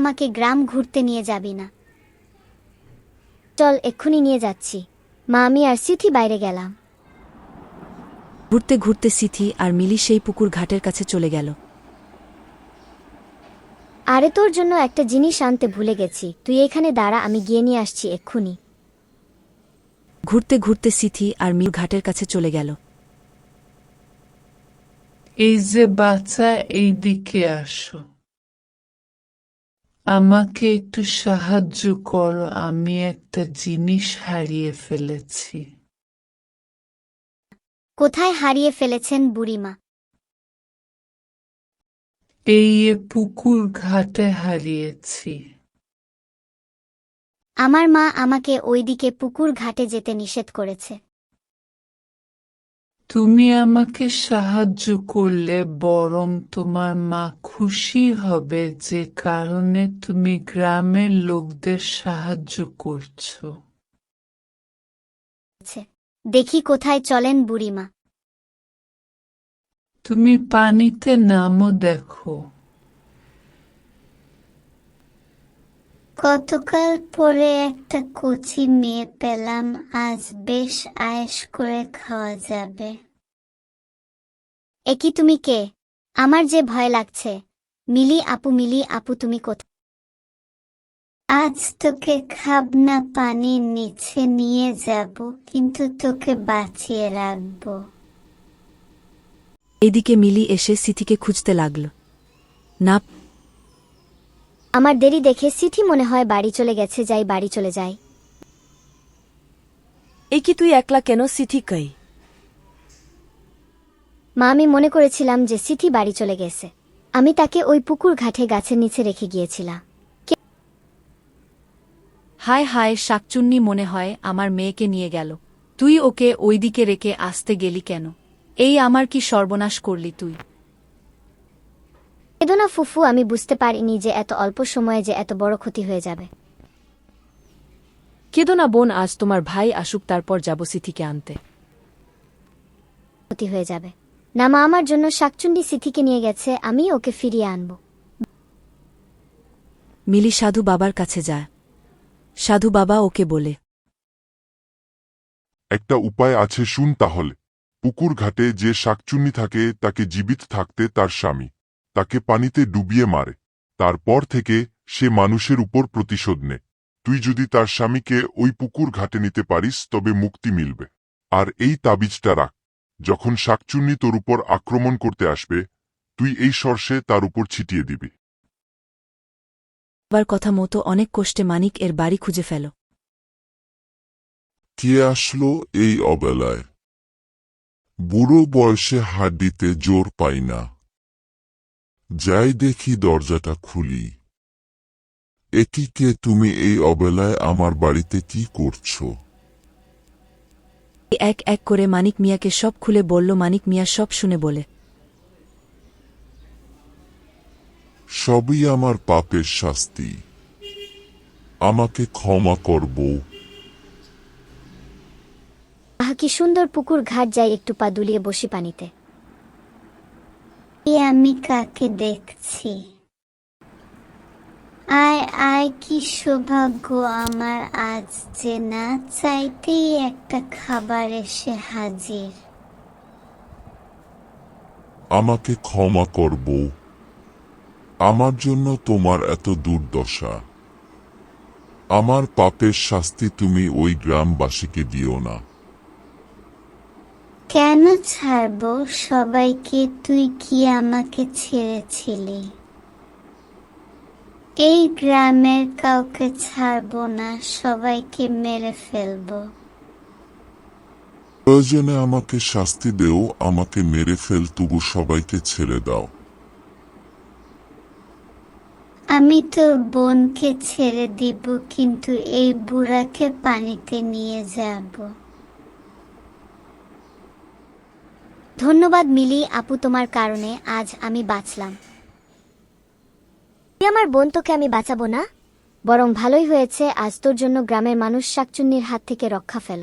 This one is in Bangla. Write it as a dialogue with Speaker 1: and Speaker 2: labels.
Speaker 1: আমাকে গ্রাম ঘুরতে নিয়ে যাবি না? চল, এক্ষুনি নিয়ে যাচ্ছি। মা, আমি আর সিথি বাইরে গেলাম।
Speaker 2: ঘুরতে ঘুরতে সিথি আর মিলি সেই পুকুর ঘাটের কাছে চলে গেল।
Speaker 1: আরে, তোর জন্য একটা জিনিস আনতে ভুলে গেছি, তুই এখানে দাঁড়া, আমি গিয়ে নিয়ে আসছি এক্ষুনি।
Speaker 2: ঘুরতে ঘুরতে সিথি আর মিলি ঘাটের কাছে চলে গেল।
Speaker 3: এই যে বাচ্চা, এইদিকে আসো। আমাকে একটু সাহায্য করো, আমি একটা জিনিস হারিয়ে ফেলেছি।
Speaker 1: কোথায় হারিয়ে ফেলেছেন বুড়িমা?
Speaker 3: এই পুকুর ঘাটে হারিয়েছি।
Speaker 1: আমার মা আমাকে ওইদিকে পুকুর ঘাটে যেতে নিষেধ করেছে।
Speaker 3: তুমি আমাকে সাহায্য করলে বরং তোমার মা খুশি হবে, যে কারণে তুমি গ্রামের লোকদের সাহায্য করছো।
Speaker 1: দেখি কোথায় চলেন বুড়িমা।
Speaker 3: তুমি পানিতে নামো, দেখো।
Speaker 1: গতকাল পরে একটা কচি মেয়ে পেলাম, আজ বেশ আয়েশ করে খাওয়া যাবে। একি, তুমি কে? আমার যে ভয় লাগছে। মিলি আপু, তুমি কোথায়? আজ তোকে খাবনা পানির নিচে নিয়ে যাব, কিন্তু তোকে বাঁচিয়ে রাখবো।
Speaker 2: এদিকে মিলি এসে সিথিকে খুঁজতে লাগল। না,
Speaker 1: আমার দেরি দেখে সিথি মনে হয় বাড়ি চলে গেছে, যাই বাড়ি চলে যাই।
Speaker 2: এই কি, তুই একলা কেন? সিথি কই?
Speaker 1: মা, আমি মনে করেছিলাম যে সিথি বাড়ি চলে গেছে। আমি তাকে ওই পুকুর ঘাটে গাছের নিচে রেখে গিয়েছিলাম।
Speaker 2: হায় হায়, শাকচুন্নি মনে হয় আমার মেয়েকে নিয়ে গেল। তুই ওকে ওইদিকে রেখে আসতে গেলি কেন? এই আমার কি সর্বনাশ করলি তুই?
Speaker 1: কেঁদো না ফুফু, আমি বুঝতে পারিনি যে এত অল্প সময়ে যে এত বড় ক্ষতি হয়ে যাবে।
Speaker 2: কেঁদো না বোন, আজ তোমার ভাই আসুক, তারপর যাব সিথিকে আনতে।
Speaker 1: ক্ষতি হয়ে যাবে না মা, আমার জন্য শাকচুন্নি সিথিকে নিয়ে গেছে, আমি ওকে ফিরিয়ে আনব।
Speaker 2: মিলি সাধু বাবার কাছে যায়। সাধু বাবা ওকে বলে,
Speaker 4: একটা উপায় আছে, শুন তাহলে। পুকুর ঘাটে যে শাকচুন্নি থাকে তাকে জীবিত থাকতে তার স্বামী তাকে পানিতে ডুবিয়ে মারে। তারপর থেকে সে মানুষের উপর প্রতিশোধ নেয়। তুই যদি তার স্বামীকে ওই পুকুর ঘাটে নিতে পারিস তবে মুক্তি মিলবে। আর এই তাবিজটা রাখ, যখন শাকচুন্নি তোর উপর আক্রমণ করতে আসবে তুই এই সর্ষে তার উপর ছিটিয়ে দিবি।
Speaker 2: বাবার কথা মতো অনেক কষ্টে মানিক এর বাড়ি খুঁজে ফেল।
Speaker 5: কে আসলো এই অবেলায়? বুড়ো বয়সে হাড্ডিতে জোর পাই না। যাই দেখি দরজাটা খুলি। এটি কে? তুমি এই অবেলায় আমার বাড়িতে কি করছো?
Speaker 2: এক এক করে মানিক মিয়াকে সব খুলে বলল। মানিক মিয়া সব শুনে বলে,
Speaker 5: সবই আমার পাপের শাস্তি। আমাকে ক্ষমা কর বউ।
Speaker 1: আহ, কি সুন্দর পুকুর ঘাট, যাই একটু পা দুলিয়ে বসি পানিতে। আমি কাকে দেখছি? আয় আয়, কি সৌভাগ্য আমার আজ যে না চাইতেই একটা খাবার এসে হাজির।
Speaker 5: আমাকে ক্ষমা কর বউ। আমার জন্য তোমার এত দুর্দশা। আমার পাপের শাস্তি তুমি ওই গ্রামবাসীকে দিও না।
Speaker 1: কেন ছাড়বো সবাইকে? তুই কি আমাকে ছেড়েছিলি? এই গ্রামের কাউকে ছাড়বো না, সবাইকে মেরে ফেলবো।
Speaker 5: প্রয়োজনে আমাকে শাস্তি দেও, আমাকে মেরে ফেল, তবু সবাইকে ছেড়ে দাও।
Speaker 1: আমি তোর বোনকে ছেড়ে দিব, কিন্তু এই বুড়াকে পানিতে নিয়ে যাব। ধন্যবাদ মিলি আপু, তোমার কারণে আজ আমি বাঁচলাম। আমার বোন তোকে আমি বাঁচাবো না, বরং ভালোই হয়েছে, আজ তোর জন্য গ্রামের মানুষ শাকচুন্নির হাত থেকে রক্ষা পেল।